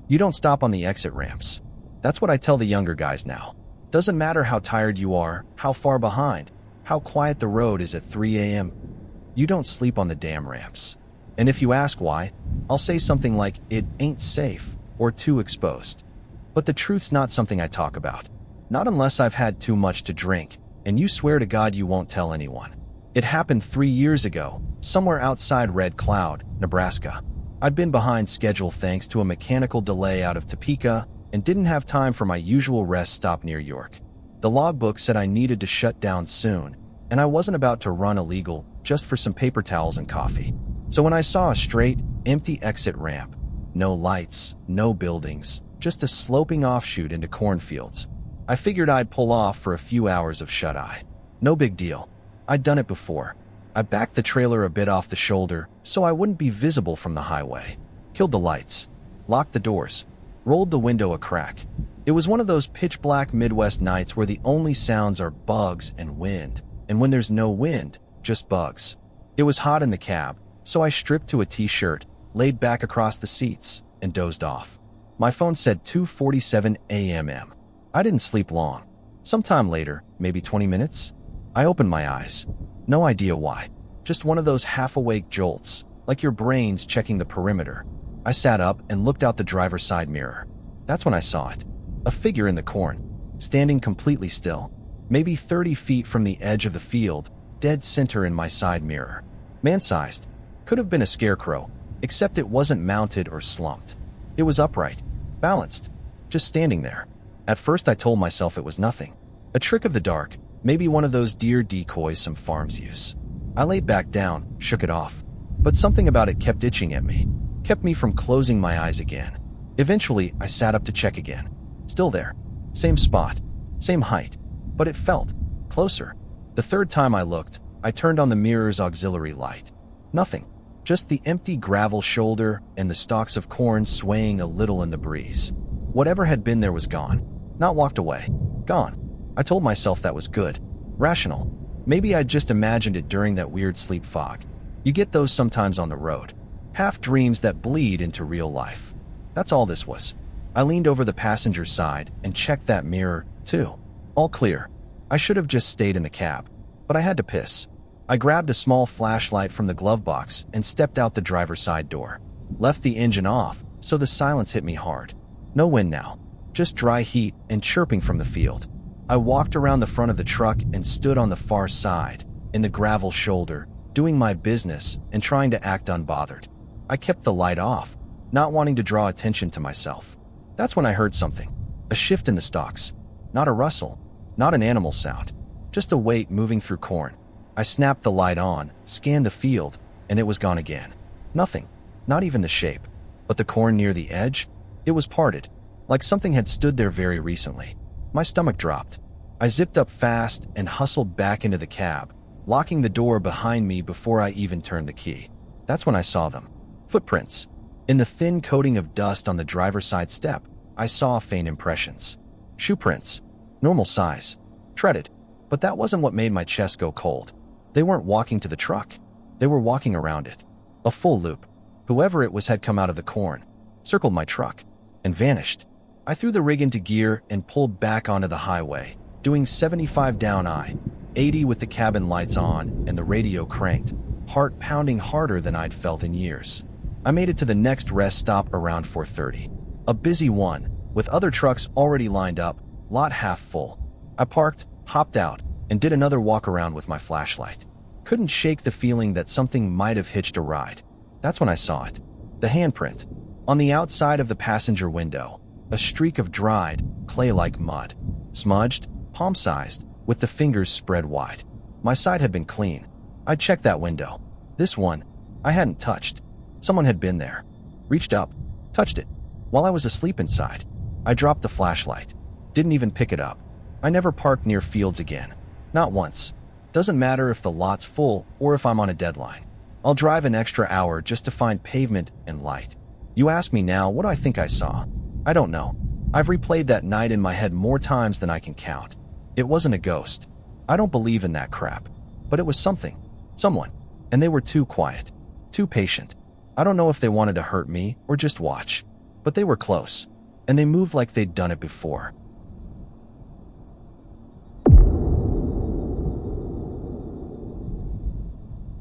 You don't stop on the exit ramps. That's what I tell the younger guys now. Doesn't matter how tired you are, how far behind, how quiet the road is at 3 a.m. You don't sleep on the damn ramps. And if you ask why, I'll say something like it ain't safe or too exposed. But the truth's not something I talk about. Not unless I've had too much to drink, and you swear to God you won't tell anyone. It happened 3 years ago, somewhere outside Red Cloud, Nebraska. I'd been behind schedule thanks to a mechanical delay out of Topeka and didn't have time for my usual rest stop near York. The logbook said I needed to shut down soon, and I wasn't about to run illegal just for some paper towels and coffee. So when I saw a straight, empty exit ramp, no lights, no buildings, just a sloping offshoot into cornfields, I figured I'd pull off for a few hours of shut-eye. No big deal. I'd done it before. I backed the trailer a bit off the shoulder so I wouldn't be visible from the highway. Killed the lights. Locked the doors. Rolled the window a crack. It was one of those pitch-black Midwest nights where the only sounds are bugs and wind. And when there's no wind, just bugs. It was hot in the cab, so I stripped to a t-shirt, laid back across the seats, and dozed off. My phone said 2:47 a.m. I didn't sleep long. Sometime later, maybe 20 minutes, I opened my eyes. No idea why. Just one of those half-awake jolts, like your brain's checking the perimeter. I sat up and looked out the driver's side mirror. That's when I saw it. A figure in the corn, standing completely still, maybe 30 feet from the edge of the field, dead center in my side mirror. Man-sized. Could have been a scarecrow, except it wasn't mounted or slumped. It was upright, balanced, just standing there. At first I told myself it was nothing. A trick of the dark, maybe one of those deer decoys some farms use. I laid back down, shook it off. But something about it kept itching at me, kept me from closing my eyes again. Eventually, I sat up to check again. Still there. Same spot. Same height. But it felt closer. The third time I looked, I turned on the mirror's auxiliary light. Nothing. Just the empty gravel shoulder and the stalks of corn swaying a little in the breeze. Whatever had been there was gone. Not walked away. Gone. I told myself that was good. Rational. Maybe I'd just imagined it during that weird sleep fog. You get those sometimes on the road. Half dreams that bleed into real life. That's all this was. I leaned over the passenger side and checked that mirror, too. All clear. I should have just stayed in the cab. But I had to piss. I grabbed a small flashlight from the glove box and stepped out the driver's side door. Left the engine off, so the silence hit me hard. No wind now. Just dry heat and chirping from the field. I walked around the front of the truck and stood on the far side, in the gravel shoulder, doing my business and trying to act unbothered. I kept the light off, not wanting to draw attention to myself. That's when I heard something. A shift in the stalks. Not a rustle, not an animal sound, just a weight moving through corn. I snapped the light on, scanned the field, and it was gone again. Nothing, not even the shape. But the corn near the edge? It was parted, like something had stood there very recently. My stomach dropped. I zipped up fast and hustled back into the cab, locking the door behind me before I even turned the key. That's when I saw them. Footprints. In the thin coating of dust on the driver's side step, I saw faint impressions. Shoe prints. Normal size. Treaded. But that wasn't what made my chest go cold. They weren't walking to the truck. They were walking around it. A full loop. Whoever it was had come out of the corn, circled my truck, and vanished. I threw the rig into gear and pulled back onto the highway, doing 75 down I, 80 with the cabin lights on and the radio cranked, heart pounding harder than I'd felt in years. I made it to the next rest stop around 4:30. A busy one, with other trucks already lined up, lot half full. I parked, hopped out, and did another walk around with my flashlight. Couldn't shake the feeling that something might have hitched a ride. That's when I saw it. The handprint. On the outside of the passenger window, a streak of dried, clay-like mud. Smudged, palm-sized, with the fingers spread wide. My side had been clean. I'd checked that window. This one, I hadn't touched. Someone had been there. Reached up, touched it. While I was asleep inside, I dropped the flashlight. Didn't even pick it up. I never parked near fields again. Not once. Doesn't matter if the lot's full or if I'm on a deadline. I'll drive an extra hour just to find pavement and light. You ask me now what I think I saw. I don't know. I've replayed that night in my head more times than I can count. It wasn't a ghost. I don't believe in that crap. But it was something. Someone. And they were too quiet. Too patient. I don't know if they wanted to hurt me or just watch. but they were close, and they moved like they'd done it before.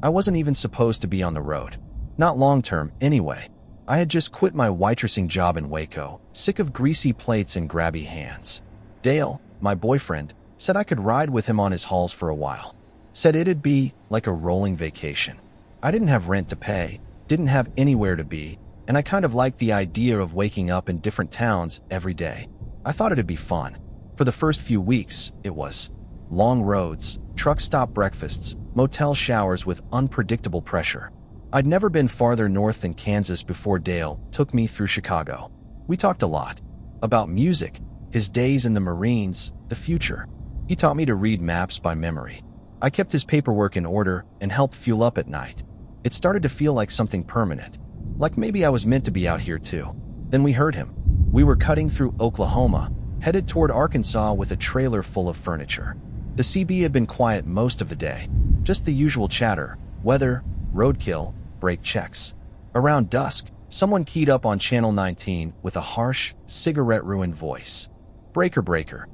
I wasn't even supposed to be on the road. Not long term, anyway. I had just quit my waitressing job in Waco, sick of greasy plates and grabby hands. Dale, my boyfriend, said I could ride with him on his hauls for a while. Said it'd be like a rolling vacation. I didn't have rent to pay, didn't have anywhere to be, and I kind of liked the idea of waking up in different towns every day. I thought it'd be fun. For the first few weeks, it was. Long roads, truck stop breakfasts, motel showers with unpredictable pressure. I'd never been farther north than Kansas before Dale took me through Chicago. We talked a lot. About music, his days in the Marines, the future. He taught me to read maps by memory. I kept his paperwork in order and helped fuel up at night. It started to feel like something permanent. Like maybe I was meant to be out here too. Then we heard him. We were cutting through Oklahoma, headed toward Arkansas with a trailer full of furniture. The CB had been quiet most of the day. Just the usual chatter, weather, roadkill, brake checks. Around dusk, someone keyed up on channel 19 with a harsh, cigarette-ruined voice. "Breaker, breaker.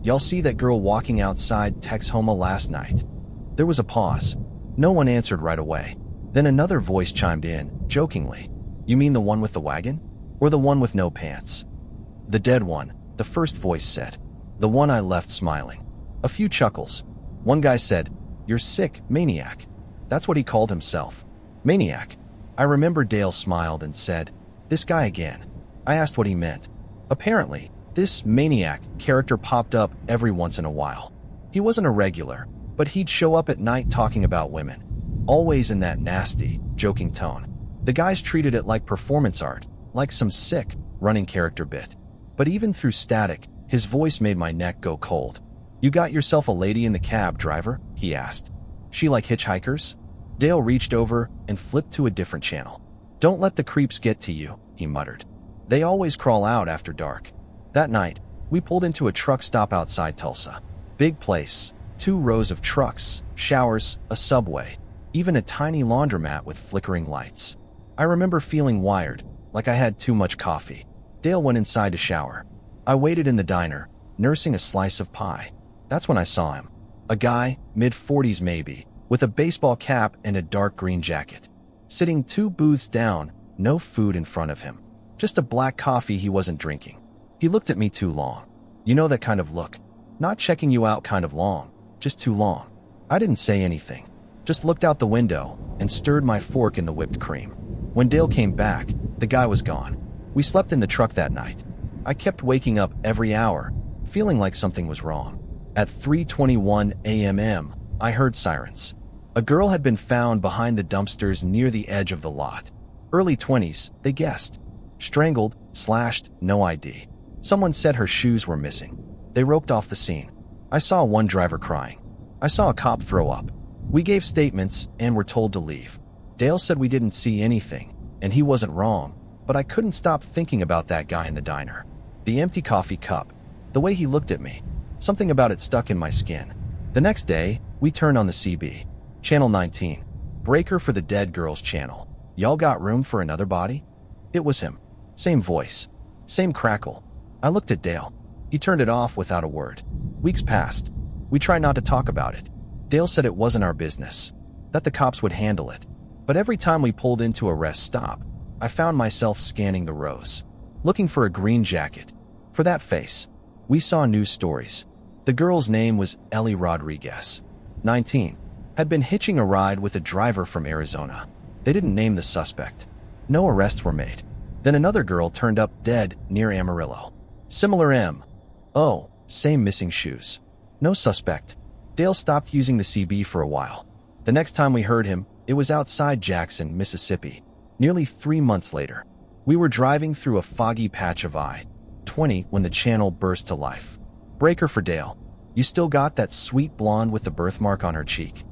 Y'all see that girl walking outside Texhoma last night?" There was a pause. No one answered right away. Then another voice chimed in, jokingly. "You mean the one with the wagon? Or the one with no pants?" "The dead one," the first voice said. "The one I left smiling." A few chuckles. One guy said, "You're sick, maniac." That's what he called himself. Maniac. I remember Dale smiled and said, "This guy again." I asked what he meant. Apparently, this maniac character popped up every once in a while. He wasn't a regular, but he'd show up at night talking about women. Always in that nasty, joking tone. The guys treated it like performance art, like some sick, running character bit. But even through static, his voice made my neck go cold. "You got yourself a lady in the cab, driver?" he asked. "She like hitchhikers?" Dale reached over and flipped to a different channel. "Don't let the creeps get to you," he muttered. "They always crawl out after dark." That night, we pulled into a truck stop outside Tulsa. Big place, 2 rows of trucks, showers, a subway, even a tiny laundromat with flickering lights. I remember feeling wired, like I had too much coffee. Dale went inside to shower. I waited in the diner, nursing a slice of pie. That's when I saw him. A guy, mid-40s maybe, with a baseball cap and a dark green jacket. Sitting 2 booths down, no food in front of him. Just a black coffee he wasn't drinking. He looked at me too long. You know that kind of look. Not checking you out kind of long, just too long. I didn't say anything. Just looked out the window and stirred my fork in the whipped cream. When Dale came back, the guy was gone. We slept in the truck that night. I kept waking up every hour, feeling like something was wrong. At 3:21 a.m., I heard sirens. A girl had been found behind the dumpsters near the edge of the lot. Early 20s, they guessed. Strangled, slashed, no ID. Someone said her shoes were missing. They roped off the scene. I saw one driver crying. I saw a cop throw up. We gave statements and were told to leave. Dale said we didn't see anything, and he wasn't wrong, but I couldn't stop thinking about that guy in the diner. The empty coffee cup. The way he looked at me. Something about it stuck in my skin. The next day, we turned on the CB. Channel 19. Breaker for the dead girl's channel. "Y'all got room for another body?" It was him. Same voice. Same crackle. I looked at Dale. He turned it off without a word. Weeks passed. We tried not to talk about it. Dale said it wasn't our business. That the cops would handle it. But every time we pulled into a rest stop, I found myself scanning the rows. Looking for a green jacket. For that face. We saw news stories. The girl's name was Ellie Rodriguez. 19. Had been hitching a ride with a driver from Arizona. They didn't name the suspect. No arrests were made. Then another girl turned up dead near Amarillo. Similar M. Oh, same missing shoes. No suspect. Dale stopped using the CB for a while. The next time we heard him, it was outside Jackson, Mississippi. Nearly 3 months later. We were driving through a foggy patch of I-20 when the channel burst to life. Breaker for Dale. "You still got that sweet blonde with the birthmark on her cheek?"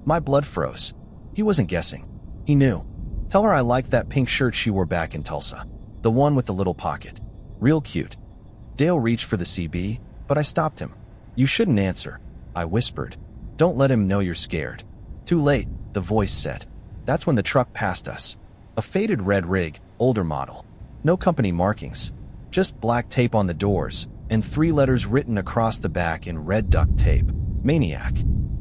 My blood froze. He wasn't guessing. He knew. "Tell her I liked that pink shirt she wore back in Tulsa. The one with the little pocket. Real cute." Dale reached for the CB, but I stopped him. "You shouldn't answer," I whispered. "Don't let him know you're scared." "Too late," the voice said. That's when the truck passed us. A faded red rig, older model. No company markings. Just black tape on the doors, and 3 letters written across the back in red duct tape. Maniac.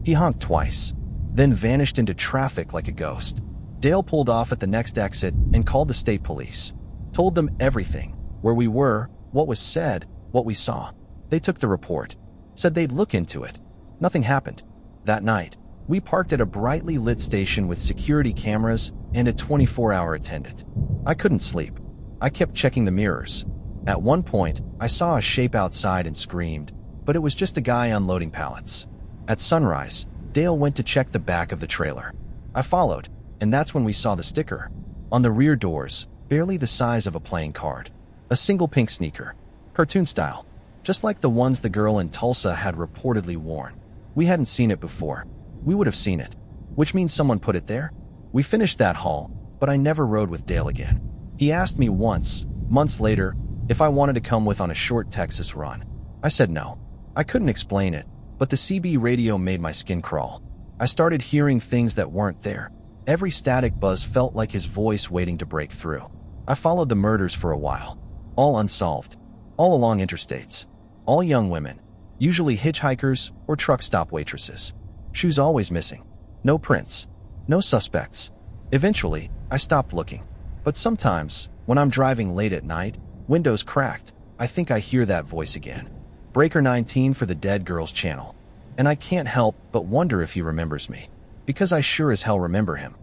He honked twice, then vanished into traffic like a ghost. Dale pulled off at the next exit and called the state police. Told them everything. Where we were, what was said, what we saw. They took the report. Said they'd look into it. Nothing happened. That night, we parked at a brightly lit station with security cameras and a 24-hour attendant. I couldn't sleep. I kept checking the mirrors. At one point, I saw a shape outside and screamed, but it was just a guy unloading pallets. At sunrise, Dale went to check the back of the trailer. I followed, and that's when we saw the sticker. On the rear doors, barely the size of a playing card. A single pink sneaker. Cartoon style. Just like the ones the girl in Tulsa had reportedly worn. We hadn't seen it before. We would have seen it. Which means someone put it there? We finished that haul, but I never rode with Dale again. He asked me once, months later, if I wanted to come with on a short Texas run. I said no. I couldn't explain it, but the CB radio made my skin crawl. I started hearing things that weren't there. Every static buzz felt like his voice waiting to break through. I followed the murders for a while. All unsolved. All along interstates. All young women. Usually hitchhikers or truck stop waitresses. Shoes always missing. No prints. No suspects. Eventually, I stopped looking. But sometimes, when I'm driving late at night, windows cracked, I think I hear that voice again. Breaker 19 for the Dead Girls channel. And I can't help but wonder if he remembers me. Because I sure as hell remember him.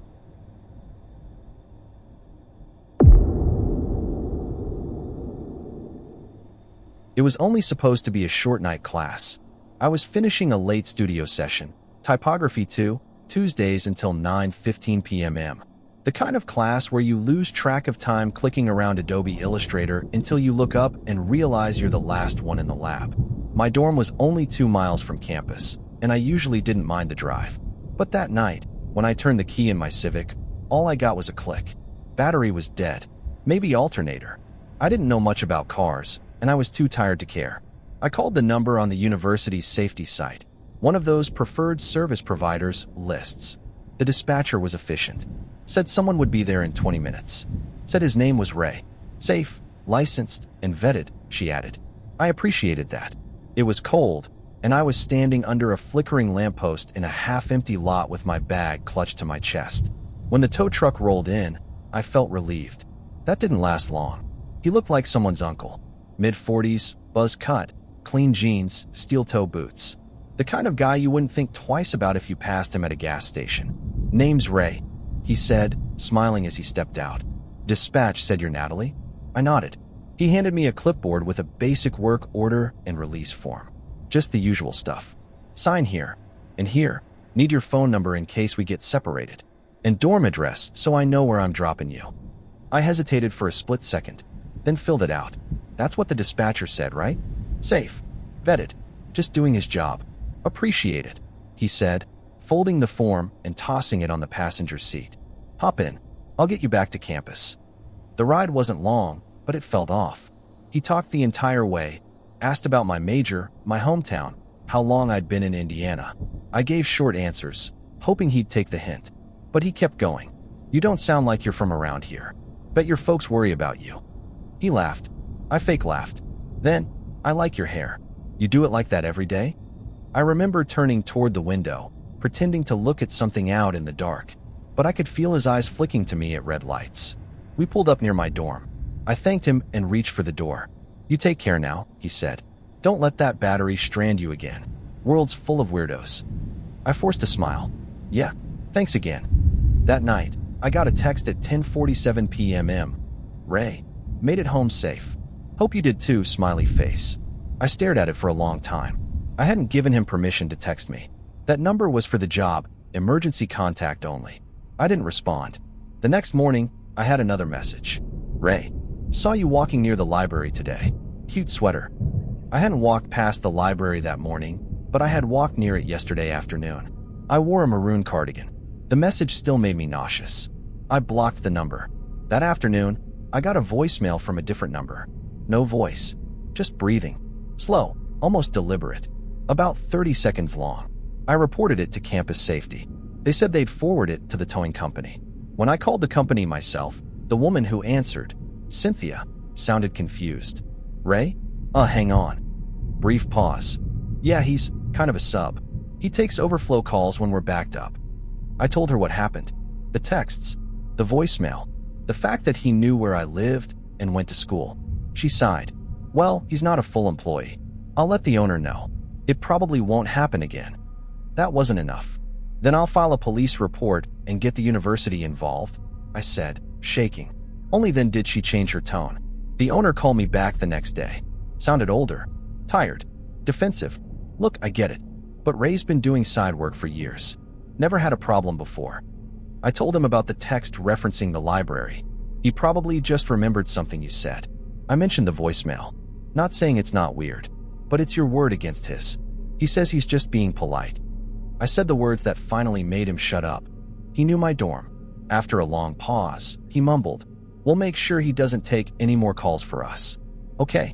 It was only supposed to be a short night class. I was finishing a late studio session, Typography 2, Tuesdays until 9:15 p.m. The kind of class where you lose track of time clicking around Adobe Illustrator until you look up and realize you're the last one in the lab. My dorm was only 2 miles from campus, and I usually didn't mind the drive. But that night, when I turned the key in my Civic, all I got was a click. Battery was dead. Maybe alternator. I didn't know much about cars, and I was too tired to care. I called the number on the university's safety site, one of those preferred service providers lists. The dispatcher was efficient. Said someone would be there in 20 minutes. Said his name was Ray. Safe, licensed, and vetted, she added. I appreciated that. It was cold, and I was standing under a flickering lamppost in a half-empty lot with my bag clutched to my chest. When the tow truck rolled in, I felt relieved. That didn't last long. He looked like someone's uncle. Mid-40s, buzz cut, clean jeans, steel-toe boots. The kind of guy you wouldn't think twice about if you passed him at a gas station. Name's Ray, he said, smiling as he stepped out. Dispatch said you're Natalie? I nodded. He handed me a clipboard with a basic work order and release form. Just the usual stuff. Sign here. And here, need your phone number in case we get separated. And dorm address so I know where I'm dropping you. I hesitated for a split second, then filled it out. That's what the dispatcher said, right? Safe. Vetted. Just doing his job. Appreciate it, he said, folding the form and tossing it on the passenger seat. Hop in. I'll get you back to campus. The ride wasn't long, but it felt off. He talked the entire way, asked about my major, my hometown, how long I'd been in Indiana. I gave short answers, hoping he'd take the hint. But he kept going. You don't sound like you're from around here. Bet your folks worry about you. He laughed. I fake laughed. Then, I like your hair. You do it like that every day? I remember turning toward the window, pretending to look at something out in the dark. But I could feel his eyes flicking to me at red lights. We pulled up near my dorm. I thanked him and reached for the door. You take care now, he said. Don't let that battery strand you again. World's full of weirdos. I forced a smile. Yeah, thanks again. That night, I got a text at 10:47 p.m. Ray, made it home safe. Hope you did too, smiley face. I stared at it for a long time. I hadn't given him permission to text me. That number was for the job, emergency contact only. I didn't respond. The next morning, I had another message. Ray, saw you walking near the library today. Cute sweater. I hadn't walked past the library that morning, but I had walked near it yesterday afternoon. I wore a maroon cardigan. The message still made me nauseous. I blocked the number. That afternoon, I got a voicemail from a different number. No voice. Just breathing. Slow, almost deliberate. About 30 seconds long. I reported it to campus safety. They said they'd forward it to the towing company. When I called the company myself, the woman who answered Cynthia sounded confused. Ray? Hang on. Brief pause. Yeah, he's kind of a sub. He takes overflow calls when we're backed up. I told her what happened. The texts, the voicemail, the fact that he knew where I lived and went to school. She sighed. Well, he's not a full employee. I'll let the owner know. It probably won't happen again. That wasn't enough. Then I'll file a police report and get the university involved, I said, shaking. Only then did she change her tone. The owner called me back the next day. Sounded older, tired, defensive. Look, I get it, but Ray's been doing side work for years. Never had a problem before. I told him about the text referencing the library. He probably just remembered something you said. I mentioned the voicemail. Not saying it's not weird, but it's your word against his. He says he's just being polite. I said the words that finally made him shut up. He knew my dorm. After a long pause, he mumbled, "We'll make sure he doesn't take any more calls for us." Okay.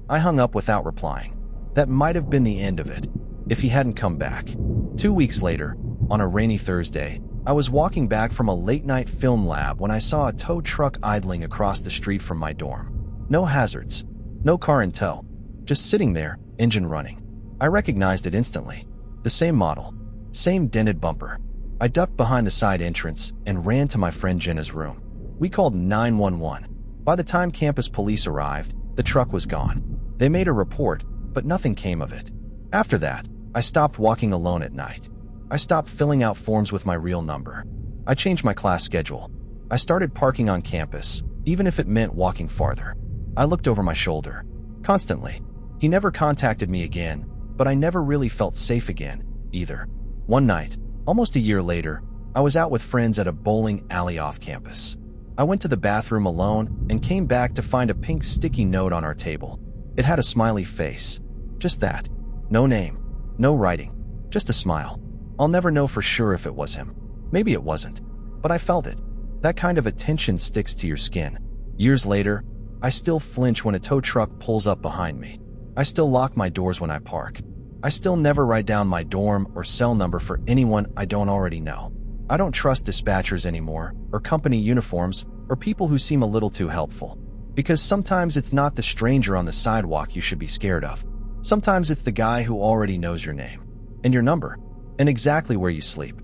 I hung up without replying. That might have been the end of it, if he hadn't come back. 2 weeks later, on a rainy Thursday, I was walking back from a late-night film lab when I saw a tow truck idling across the street from my dorm. No hazards, no car in tow, just sitting there, engine running. I recognized it instantly. The same model, same dented bumper. I ducked behind the side entrance and ran to my friend Jenna's room. We called 911. By the time campus police arrived, the truck was gone. They made a report, but nothing came of it. After that, I stopped walking alone at night. I stopped filling out forms with my real number. I changed my class schedule. I started parking on campus, even if it meant walking farther. I looked over my shoulder. Constantly. He never contacted me again, but I never really felt safe again, either. One night, almost a year later, I was out with friends at a bowling alley off campus. I went to the bathroom alone and came back to find a pink sticky note on our table. It had a smiley face. Just that. No name. No writing. Just a smile. I'll never know for sure if it was him. Maybe it wasn't. But I felt it. That kind of attention sticks to your skin. Years later, I still flinch when a tow truck pulls up behind me. I still lock my doors when I park. I still never write down my dorm or cell number for anyone I don't already know. I don't trust dispatchers anymore, or company uniforms, or people who seem a little too helpful. Because sometimes it's not the stranger on the sidewalk you should be scared of. Sometimes it's the guy who already knows your name, and your number, and exactly where you sleep.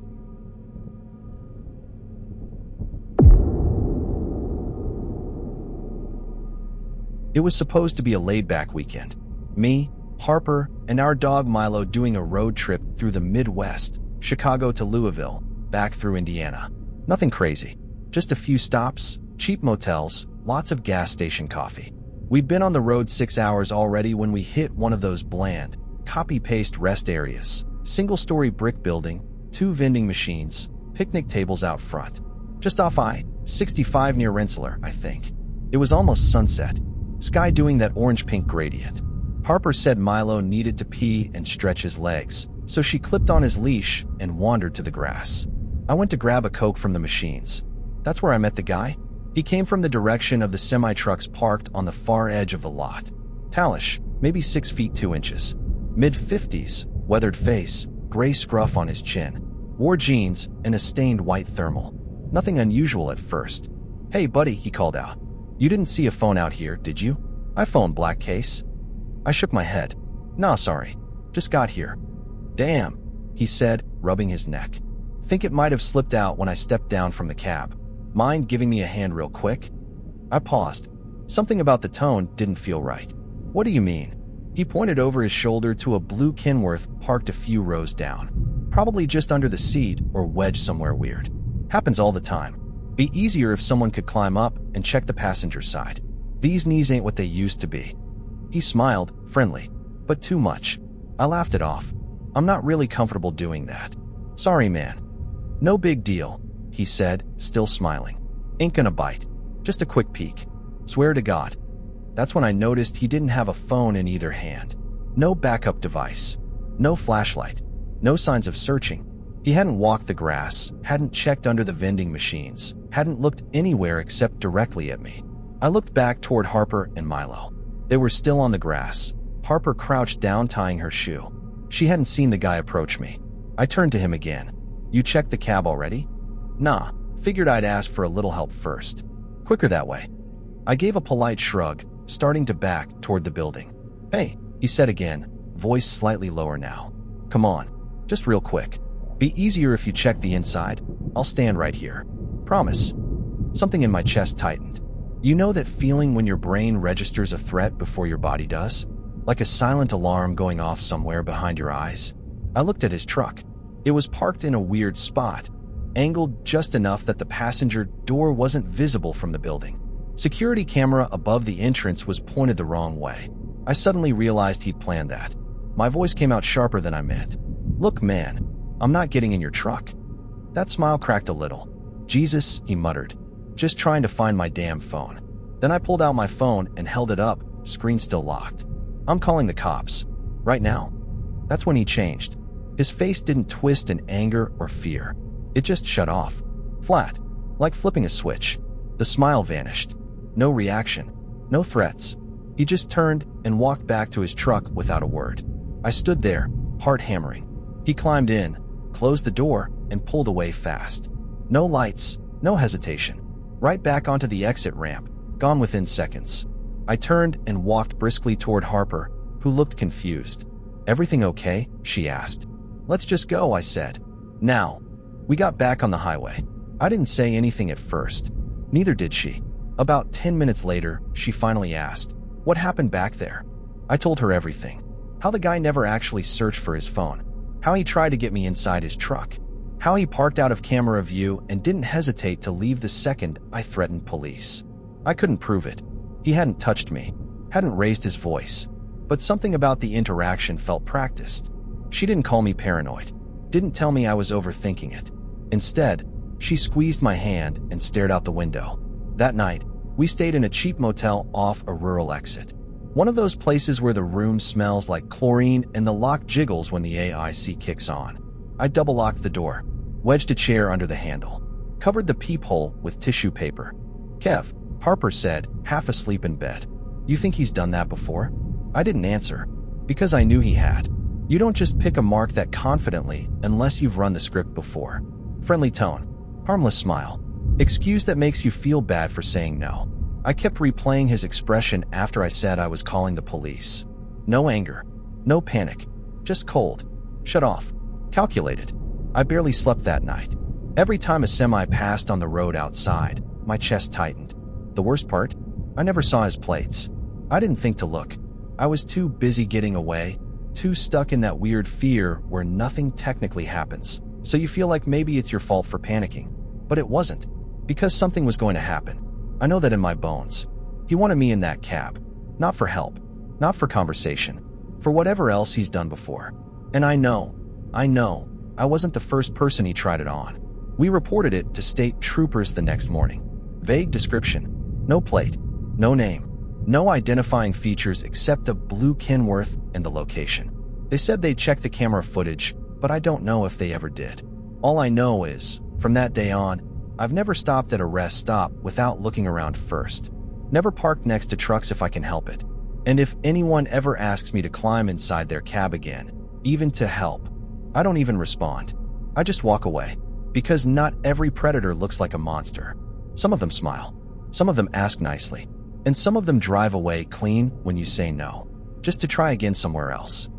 It was supposed to be a laid-back weekend. Me, Harper, and our dog Milo doing a road trip through the Midwest, Chicago to Louisville, back through Indiana. Nothing crazy. Just a few stops, cheap motels, lots of gas station coffee. We'd been on the road 6 hours already when we hit one of those bland, copy-paste rest areas. Single-story brick building, 2 vending machines, picnic tables out front. Just off I-65 near Rensselaer, I think. It was almost sunset. Sky doing that orange-pink gradient. Harper said Milo needed to pee and stretch his legs, so she clipped on his leash and wandered to the grass. I went to grab a Coke from the machines. That's where I met the guy. He came from the direction of the semi-trucks parked on the far edge of the lot. Tallish, maybe 6 feet 2 inches. Mid-50s, weathered face, gray scruff on his chin. Wore jeans and a stained white thermal. Nothing unusual at first. "Hey buddy," he called out. "You didn't see a phone out here, did you?" "iPhone, black case." I shook my head. "Nah, sorry. Just got here." "Damn," he said, rubbing his neck. "Think it might have slipped out when I stepped down from the cab. Mind giving me a hand real quick?" I paused. Something about the tone didn't feel right. "What do you mean?" He pointed over his shoulder to a blue Kenworth parked a few rows down. Probably just under the seat or wedged somewhere weird. Happens all the time. Be easier if someone could climb up and check the passenger side. These knees ain't what they used to be. He smiled, friendly, but too much. I laughed it off. I'm not really comfortable doing that. "Sorry, man." "No big deal," he said, still smiling. "Ain't gonna bite. Just a quick peek. Swear to God." That's when I noticed he didn't have a phone in either hand. No backup device. No flashlight. No signs of searching. He hadn't walked the grass, hadn't checked under the vending machines, hadn't looked anywhere except directly at me. I looked back toward Harper and Milo. They were still on the grass. Harper crouched down tying her shoe. She hadn't seen the guy approach me. I turned to him again. "You checked the cab already?" "Nah, figured I'd ask for a little help first. Quicker that way." I gave a polite shrug, starting to back toward the building. "Hey," he said again, voice slightly lower now. "Come on, just real quick. Be easier if you check the inside. I'll stand right here. Promise." Something in my chest tightened. You know that feeling when your brain registers a threat before your body does? Like a silent alarm going off somewhere behind your eyes? I looked at his truck. It was parked in a weird spot, angled just enough that the passenger door wasn't visible from the building. Security camera above the entrance was pointed the wrong way. I suddenly realized he'd planned that. My voice came out sharper than I meant. "Look, man, I'm not getting in your truck." That smile cracked a little. "Jesus," he muttered, "just trying to find my damn phone." Then I pulled out my phone and held it up, screen still locked. "I'm calling the cops. Right now." That's when he changed. His face didn't twist in anger or fear. It just shut off. Flat. Like flipping a switch. The smile vanished. No reaction. No threats. He just turned and walked back to his truck without a word. I stood there, heart hammering. He climbed in, closed the door, and pulled away fast. No lights, no hesitation. Right back onto the exit ramp, gone within seconds. I turned and walked briskly toward Harper, who looked confused. "Everything okay?" she asked. "Let's just go," I said. "Now." We got back on the highway. I didn't say anything at first. Neither did she. About 10 minutes later, she finally asked, "What happened back there?" I told her everything. How the guy never actually searched for his phone. How he tried to get me inside his truck. How he parked out of camera view and didn't hesitate to leave the second I threatened police. I couldn't prove it. He hadn't touched me, hadn't raised his voice. But something about the interaction felt practiced. She didn't call me paranoid, didn't tell me I was overthinking it. Instead, she squeezed my hand and stared out the window. That night, we stayed in a cheap motel off a rural exit. One of those places where the room smells like chlorine and the lock jiggles when the AIC kicks on. I double-locked the door, wedged a chair under the handle, covered the peephole with tissue paper. "Kev," Harper said, half asleep in bed. "You think he's done that before?" I didn't answer, because I knew he had. You don't just pick a mark that confidently unless you've run the script before. Friendly tone, harmless smile, excuse that makes you feel bad for saying no. I kept replaying his expression after I said I was calling the police. No anger, no panic, just cold, shut off, calculated. I barely slept that night. Every time a semi passed on the road outside, my chest tightened. The worst part? I never saw his plates. I didn't think to look. I was too busy getting away, too stuck in that weird fear where nothing technically happens. So you feel like maybe it's your fault for panicking. But it wasn't, because something was going to happen. I know that in my bones. He wanted me in that cab. Not for help. Not for conversation. For whatever else he's done before. And I know, I wasn't the first person he tried it on. We reported it to state troopers the next morning. Vague description. No plate. No name. No identifying features except a blue Kenworth and the location. They said they'd check the camera footage, but I don't know if they ever did. All I know is, from that day on, I've never stopped at a rest stop without looking around first. Never parked next to trucks if I can help it. And if anyone ever asks me to climb inside their cab again, even to help, I don't even respond. I just walk away. Because not every predator looks like a monster. Some of them smile. Some of them ask nicely. And some of them drive away clean when you say no, just to try again somewhere else.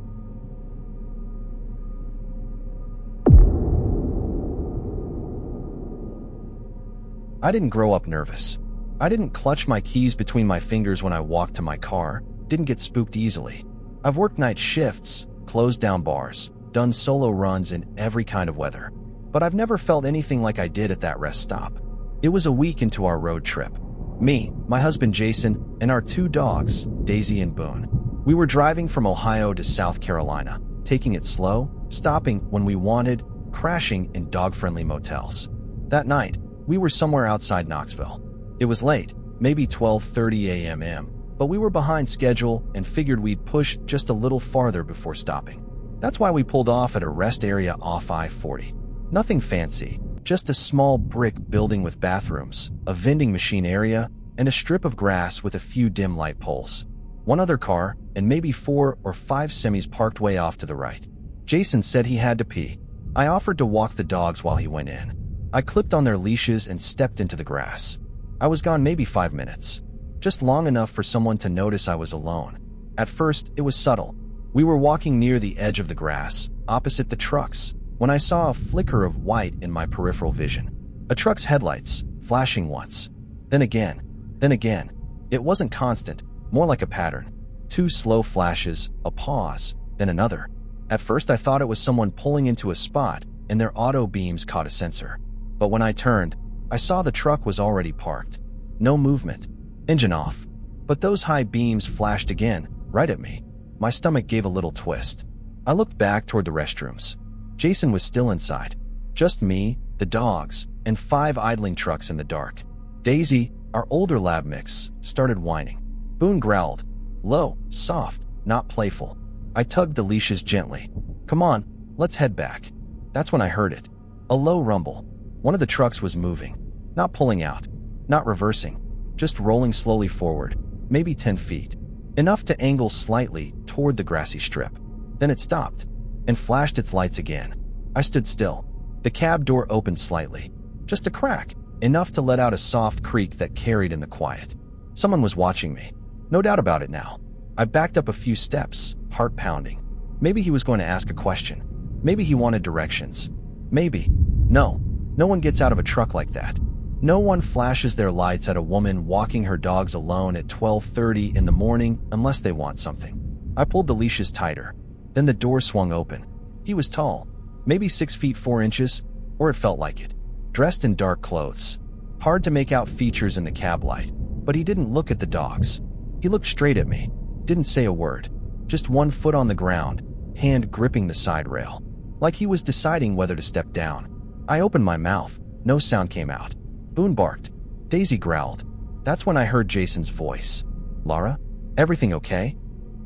I didn't grow up nervous. I didn't clutch my keys between my fingers when I walked to my car, didn't get spooked easily. I've worked night shifts, closed down bars, done solo runs in every kind of weather. But I've never felt anything like I did at that rest stop. It was a week into our road trip. Me, my husband Jason, and our 2 dogs, Daisy and Boone. We were driving from Ohio to South Carolina, taking it slow, stopping when we wanted, crashing in dog-friendly motels. That night, we were somewhere outside Knoxville. It was late, maybe 12:30 a.m., but we were behind schedule and figured we'd push just a little farther before stopping. That's why we pulled off at a rest area off I-40. Nothing fancy, just a small brick building with bathrooms, a vending machine area, and a strip of grass with a few dim light poles. One other car, and maybe 4 or 5 semis parked way off to the right. Jason said he had to pee. I offered to walk the dogs while he went in. I clipped on their leashes and stepped into the grass. I was gone maybe 5 minutes. Just long enough for someone to notice I was alone. At first, it was subtle. We were walking near the edge of the grass, opposite the trucks, when I saw a flicker of white in my peripheral vision. A truck's headlights, flashing once. Then again. Then again. It wasn't constant, more like a pattern. 2 slow flashes, a pause, then another. At first I thought it was someone pulling into a spot, and their auto beams caught a sensor. But when I turned, I saw the truck was already parked. No movement. Engine off. But those high beams flashed again, right at me. My stomach gave a little twist. I looked back toward the restrooms. Jason was still inside. Just me, the dogs, and 5 idling trucks in the dark. Daisy, our older lab mix, started whining. Boone growled. Low, soft, not playful. I tugged the leashes gently. Come on, let's head back. That's when I heard it. A low rumble. One of the trucks was moving. Not pulling out. Not reversing. Just rolling slowly forward. Maybe 10 feet. Enough to angle slightly toward the grassy strip. Then it stopped and flashed its lights again. I stood still. The cab door opened slightly. Just a crack. Enough to let out a soft creak that carried in the quiet. Someone was watching me. No doubt about it now. I backed up a few steps, heart pounding. Maybe he was going to ask a question. Maybe he wanted directions. Maybe. No. No one gets out of a truck like that. No one flashes their lights at a woman walking her dogs alone at 12:30 in the morning unless they want something. I pulled the leashes tighter. Then the door swung open. He was tall. Maybe 6 feet 4 inches, or it felt like it. Dressed in dark clothes. Hard to make out features in the cab light, but he didn't look at the dogs. He looked straight at me. Didn't say a word. Just 1 foot on the ground, hand gripping the side rail. Like he was deciding whether to step down. I opened my mouth. No sound came out. Boone barked. Daisy growled. That's when I heard Jason's voice. Lara? Everything okay?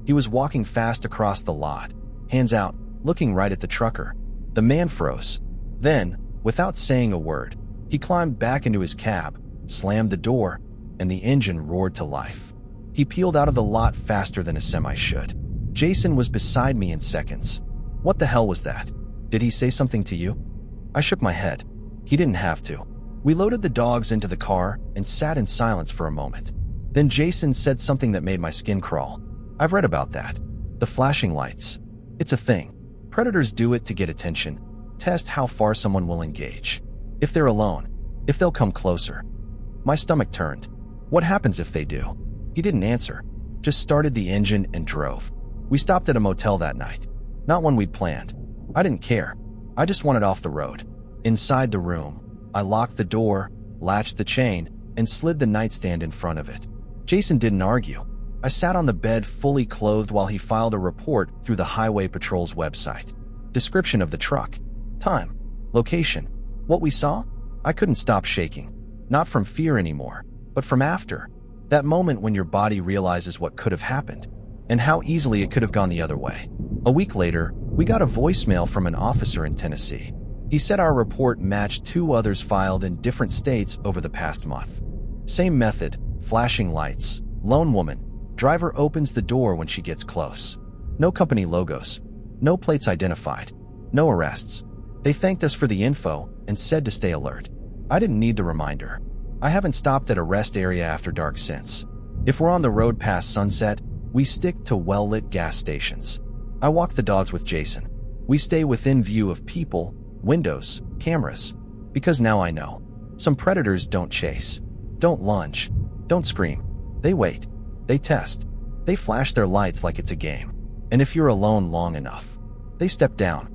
He was walking fast across the lot, hands out, looking right at the trucker. The man froze. Then, without saying a word, he climbed back into his cab, slammed the door, and the engine roared to life. He peeled out of the lot faster than a semi should. Jason was beside me in seconds. What the hell was that? Did he say something to you? I shook my head. He didn't have to. We loaded the dogs into the car and sat in silence for a moment. Then Jason said something that made my skin crawl. I've read about that. The flashing lights. It's a thing. Predators do it to get attention, test how far someone will engage. If they're alone, if they'll come closer. My stomach turned. What happens if they do? He didn't answer. Just started the engine and drove. We stopped at a motel that night. Not one we'd planned. I didn't care. I just wanted off the road. Inside the room, I locked the door, latched the chain, and slid the nightstand in front of it. Jason didn't argue. I sat on the bed fully clothed while he filed a report through the Highway Patrol's website. Description of the truck. Time. Location. What we saw? I couldn't stop shaking. Not from fear anymore, but from after. That moment when your body realizes what could have happened, and how easily it could have gone the other way. A week later, we got a voicemail from an officer in Tennessee. He said our report matched 2 others filed in different states over the past month. Same method, flashing lights, lone woman, driver opens the door when she gets close. No company logos, no plates identified, no arrests. They thanked us for the info and said to stay alert. I didn't need the reminder. I haven't stopped at a rest area after dark since. If we're on the road past sunset, we stick to well-lit gas stations. I walk the dogs with Jason. We stay within view of people, windows, cameras. Because now I know. Some predators don't chase. Don't lunge. Don't scream. They wait. They test. They flash their lights like it's a game. And if you're alone long enough, they step down.